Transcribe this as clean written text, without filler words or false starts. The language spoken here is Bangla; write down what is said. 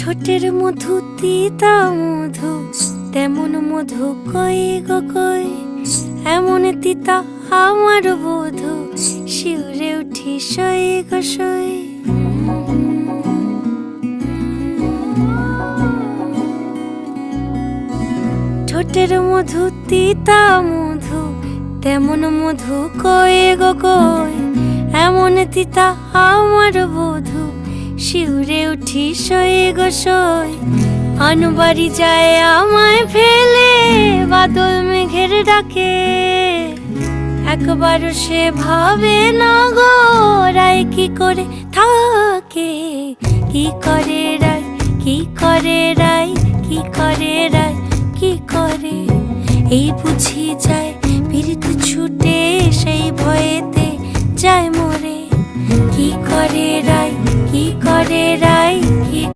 ঠোঁটের মধু তিতা মধু, তেমন মধু কই গো কই, এমন তিতা আমার বধু, শিউরে উঠি সই গো সই। ঠোঁটের মধু তিতা মধু, তেমন মধু কই গো কই, এমন তিতা আমার বধু, শিউরে উঠি সই গো সই। আনবাড়ি যায় আমায় ফেলে বাদল মেঘের ডাকে, একবারও সে ভাবে না গো রায় কি করে থাকে। কি করে রায়, কি করে রায়, কি করে রায়, কি করে, এই বুঝি যায় পীড়িত ছুটে সেই ভয়েতে যায় মরে। কি করে রায়, কি করে রায়, কি